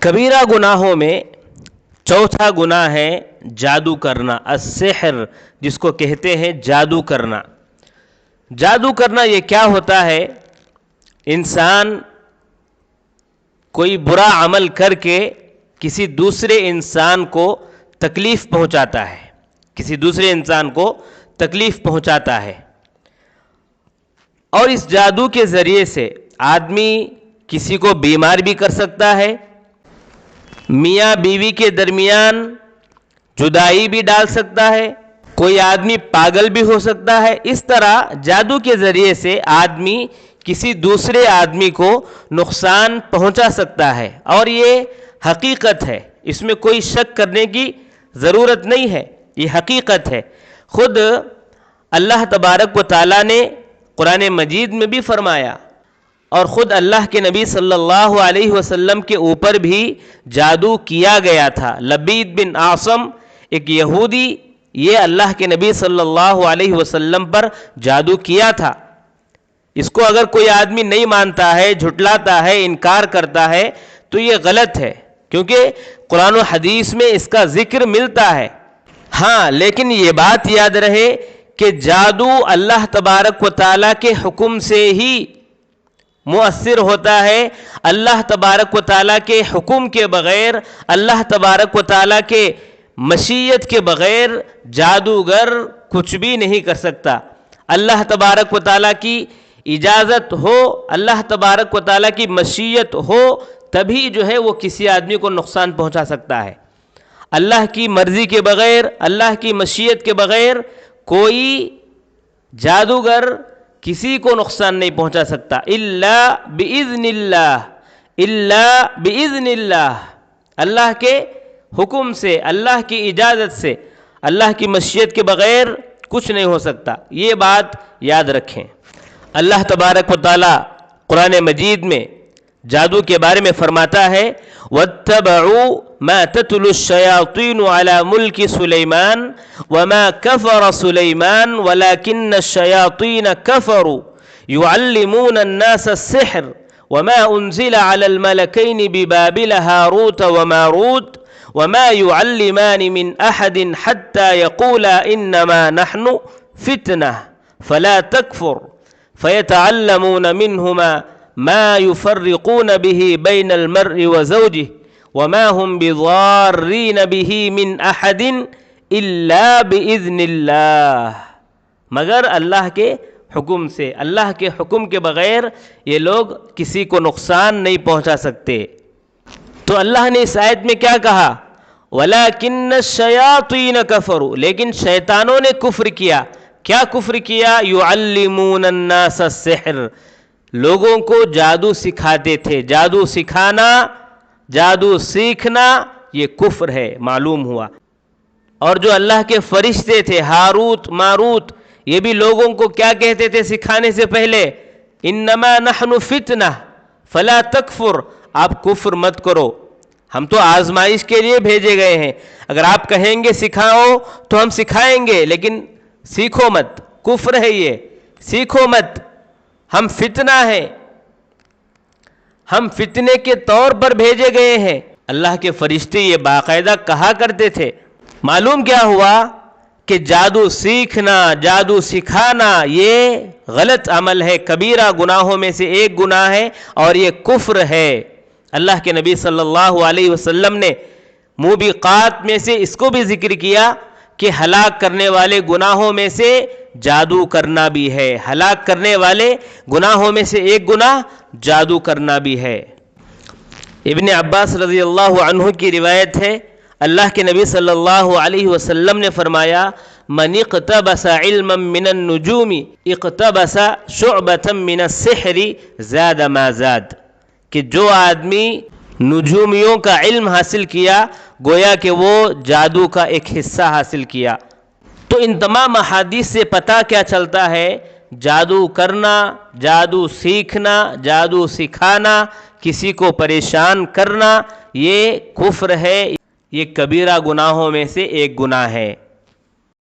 کبیرہ گناہوں میں چوتھا گناہ ہے جادو کرنا، السحر، جس کو کہتے ہیں جادو کرنا۔ جادو کرنا یہ کیا ہوتا ہے؟ انسان کوئی برا عمل کر کے کسی دوسرے انسان کو تکلیف پہنچاتا ہے، کسی دوسرے انسان کو تکلیف پہنچاتا ہے، اور اس جادو کے ذریعے سے آدمی کسی کو بیمار بھی کر سکتا ہے، میاں بیوی کے درمیان جدائی بھی ڈال سکتا ہے، کوئی آدمی پاگل بھی ہو سکتا ہے۔ اس طرح جادو کے ذریعے سے آدمی کسی دوسرے آدمی کو نقصان پہنچا سکتا ہے، اور یہ حقیقت ہے، اس میں کوئی شک کرنے کی ضرورت نہیں ہے، یہ حقیقت ہے۔ خود اللہ تبارک و تعالیٰ نے قرآن مجید میں بھی فرمایا، اور خود اللہ کے نبی صلی اللہ علیہ وسلم کے اوپر بھی جادو کیا گیا تھا۔ لبید بن عاصم ایک یہودی، یہ اللہ کے نبی صلی اللہ علیہ وسلم پر جادو کیا تھا۔ اس کو اگر کوئی آدمی نہیں مانتا ہے، جھٹلاتا ہے، انکار کرتا ہے تو یہ غلط ہے، کیونکہ قرآن و حدیث میں اس کا ذکر ملتا ہے۔ ہاں، لیکن یہ بات یاد رہے کہ جادو اللہ تبارک و تعالیٰ کے حکم سے ہی مؤثر ہوتا ہے۔ اللہ تبارک و تعالیٰ کے حکم کے بغیر، اللہ تبارک و تعالیٰ کے مشیت کے بغیر جادوگر کچھ بھی نہیں کر سکتا۔ اللہ تبارک و تعالیٰ کی اجازت ہو، اللہ تبارک و تعالیٰ کی مشیت ہو، تبھی جو ہے وہ کسی آدمی کو نقصان پہنچا سکتا ہے۔ اللہ کی مرضی کے بغیر، اللہ کی مشیت کے بغیر کوئی جادوگر کسی کو نقصان نہیں پہنچا سکتا، الا باذن اللہ، الا باذن اللہ، اللہ کے حکم سے، اللہ کی اجازت سے، اللہ کی مشیت کے بغیر کچھ نہیں ہو سکتا۔ یہ بات یاد رکھیں۔ اللہ تبارک و تعالی قرآن مجید میں جادو کے بارے میں فرماتا ہے، وَاتَّبَعُوا مَا تَتْلُو الشَّيَاطِينُ عَلَى مُلْكِ سُلَيْمَانَ وَمَا كَفَرَ سُلَيْمَانُ وَلَكِنَّ الشَّيَاطِينَ كَفَرُوا يُعَلِّمُونَ النَّاسَ السِّحْرَ وَمَا أُنزِلَ عَلَى الْمَلَكَيْنِ بِبَابِلَ هَارُوتَ وَمَارُوتَ وَمَا يُعَلِّمَانِ مِنْ أَحَدٍ حَتَّى يَقُولَا إِنَّمَا نَحْنُ فِتْنَةٌ فَلَا تَكْفُرْ فَيَتَعَلَّمُونَ مِنْهُمَا ما يفرقون به بين المرء وزوجه وما هم بضارين به من احد الا باذن اللہ، مگر اللہ کے حکم سے، اللہ کے حکم کے بغیر یہ لوگ کسی کو نقصان نہیں پہنچا سکتے۔ تو اللہ نے اس آیت میں کیا کہا؟ وَلَكِنَّ الشَّيَاطِينَ كَفَرُوا، لیکن شیطانوں نے کفر کیا۔ کیا کفر کیا؟ يُعَلِّمُونَ النَّاسَ السِّحْرَ، لوگوں کو جادو سکھاتے تھے۔ جادو سکھانا، جادو سیکھنا یہ کفر ہے، معلوم ہوا۔ اور جو اللہ کے فرشتے تھے ہاروت ماروت، یہ بھی لوگوں کو کیا کہتے تھے سکھانے سے پہلے؟ انما نحن فتنہ فلا تکفر، آپ کفر مت کرو، ہم تو آزمائش کے لیے بھیجے گئے ہیں، اگر آپ کہیں گے سکھاؤ تو ہم سکھائیں گے، لیکن سیکھو مت، کفر ہے یہ، سیکھو مت، ہم فتنہ ہیں، ہم فتنے کے طور پر بھیجے گئے ہیں۔ اللہ کے فرشتے یہ باقاعدہ کہا کرتے تھے۔ معلوم کیا ہوا کہ جادو سیکھنا، جادو سکھانا یہ غلط عمل ہے، کبیرہ گناہوں میں سے ایک گناہ ہے، اور یہ کفر ہے۔ اللہ کے نبی صلی اللہ علیہ وسلم نے موبقات میں سے اس کو بھی ذکر کیا کہ ہلاک کرنے والے گناہوں میں سے جادو کرنا بھی ہے، ہلاک کرنے والے گناہوں میں سے ایک گناہ جادو کرنا بھی ہے۔ ابن عباس رضی اللہ عنہ کی روایت ہے، اللہ کے نبی صلی اللہ علیہ وسلم نے فرمایا، من اقتبس علما من النجوم اقتبس شعبة من السحر زاد ما زاد، کہ جو آدمی نجومیوں کا علم حاصل کیا گویا کہ وہ جادو کا ایک حصہ حاصل کیا۔ تو ان تمام احادیث سے پتہ کیا چلتا ہے؟ جادو کرنا، جادو سیکھنا، جادو سکھانا، کسی کو پریشان کرنا یہ کفر ہے، یہ کبیرہ گناہوں میں سے ایک گناہ ہے۔